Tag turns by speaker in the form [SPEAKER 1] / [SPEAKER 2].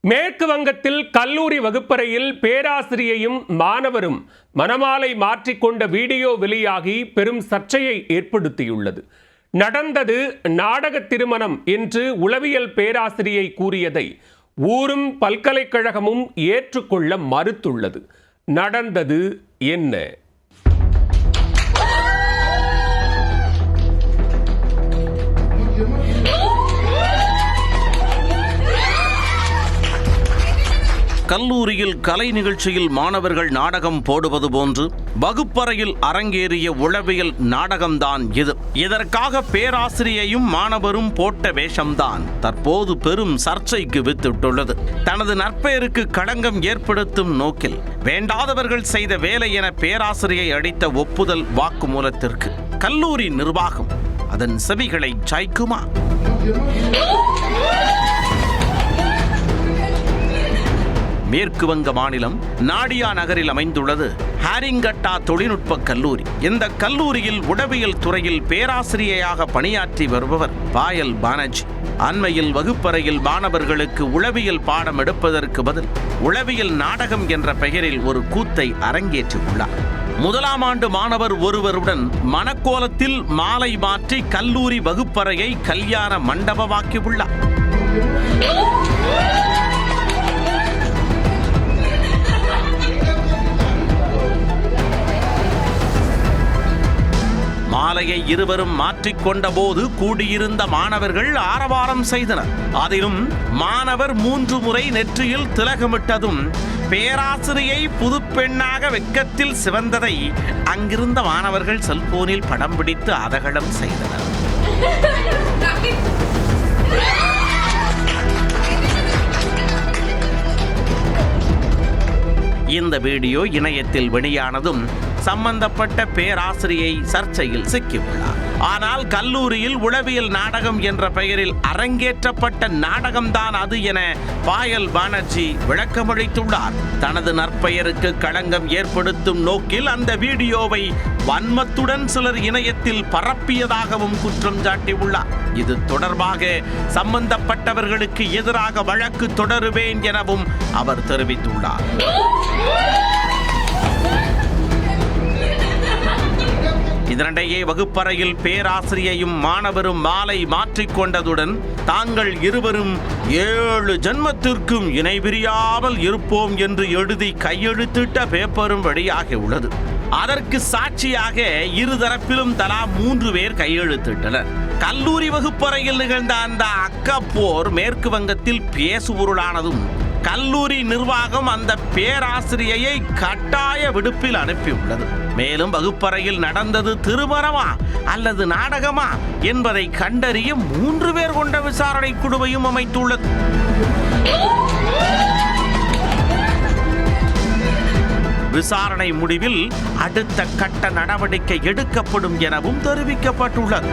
[SPEAKER 1] மேற்கு வங்கத்தில் கல்லூரி வகுப்பறையில் பேராசிரியையும் மாணவரும் மணமாலை மாற்றிக்கொண்ட வீடியோ வெளியாகி பெரும் சர்ச்சையை ஏற்படுத்தியுள்ளது. நடந்தது நாடக திருமணம் என்று உளவியல் பேராசிரியை கூறியதை ஊரும் பல்கலைக்கழகமும் ஏற்றுக்கொள்ள மறுத்துள்ளது. நடந்தது என்ன?
[SPEAKER 2] கல்லூரியில் கலை நிகழ்ச்சியில் மாணவர்கள் நாடகம் போடுவது போன்று வகுப்பறையில் அரங்கேறிய உளவியல் நாடகம்தான் இது. இதற்காக பேராசிரியையும் மாணவரும் போட்ட வேஷம்தான் தற்போது பெரும் சர்ச்சைக்கு வித்திட்டுள்ளது. தனது நற்பெயருக்கு களங்கம் ஏற்படுத்தும் நோக்கில் வேண்டாதவர்கள் செய்த வேலை என பேராசிரியை அளித்த ஒப்புதல் வாக்குமூலத்திற்கு கல்லூரி நிர்வாகம் அதன் செவிகளை சாய்க்குமா? மேற்கு வங்க மாநிலம் நாடியா நகரில் அமைந்துள்ளது ஹாரிங்கட்டா தொழில்நுட்ப கல்லூரி. இந்த கல்லூரியில் உளவியல் துறையில் பேராசிரியையாக பணியாற்றி வருபவர் பாயல் பானர்ஜி அண்மையில் வகுப்பறையில் மாணவர்களுக்கு உளவியல் பாடம் எடுப்பதற்கு பதில் உளவியல் நாடகம் என்ற பெயரில் ஒரு கூத்தை அரங்கேற்றியுள்ளார். முதலாம் ஆண்டு மாணவர் ஒருவருடன் மணக்கோலத்தில் மாலை மாற்றி கல்லூரி வகுப்பறையை கல்யாண மண்டபமாக்கியுள்ளார். மாலையை இருவரும் மாற்றிக்கொண்ட போது கூடியிருந்த மாணவர்கள் ஆரவாரம் செய்தனர். அதிலும் மாணவர் 3 முறை நெற்றியில் திலகமிட்டதும் பேராசிரியை புதுப்பெண்ணாக வெட்கத்தில் சிவந்ததை அங்கிருந்த மாணவர்கள் செல்போனில் படம் பிடித்து அதகலம் செய்தனர். இந்த வீடியோ இணையத்தில் வெளியானதும் சம்பந்தப்பட்ட பேராசிரியை சர்ச்சையில் சிக்கியுள்ளார். ஆனால் கல்லூரியில் உளவியல் நாடகம் என்ற பெயரில் அரங்கேற்றப்பட்ட நாடகம்தான் அது என பாயல் பானர்ஜி விளக்கமளித்துள்ளார். தனது நற்பெயருக்கு களங்கம் ஏற்படுத்தும் நோக்கில் அந்த வீடியோவை வன்மத்துடன் சிலர் இணையத்தில் பரப்பியதாகவும் குற்றம் சாட்டியுள்ளார். இது தொடர்பாக சம்பந்தப்பட்டவர்களுக்கு எதிராக வழக்கு தொடருவேன் எனவும் அவர் தெரிவித்துள்ளார். இதனிடையே வகுப்பறையில் பேராசிரியையும் மாணவரும் மாலை மாற்றிக்கொண்டதுடன் தாங்கள் இருவரும் 7 ஜென்மத்திற்கும் இணை பிரியாமல் இருப்போம் என்று எழுதி கையெழுத்திட்ட பேப்பரும் வெளியாகியுள்ளது. அதற்கு சாட்சியாக இருதரப்பிலும் தலா 3 பேர் கையெழுத்திட்டனர். கல்லூரி வகுப்பறையில் நிகழ்ந்த அந்த அக்கப்போர் மேற்கு வங்கத்தில் பேசுபொருளானதும் கல்லூரி நிர்வாகம் அந்த பேராசிரியையை கட்டாய விடுப்பில் அனுப்பியுள்ளது. மேலும் வகுப்பறையில் நடந்தது திருமணமா அல்லது நாடகமா என்பதை கண்டறிய 3 பேர் கொண்ட விசாரணை குழுவையும் அமைத்துள்ளது. விசாரணை முடிவில் அடுத்த கட்ட நடவடிக்கை எடுக்கப்படும் எனவும் தெரிவிக்கப்பட்டுள்ளது.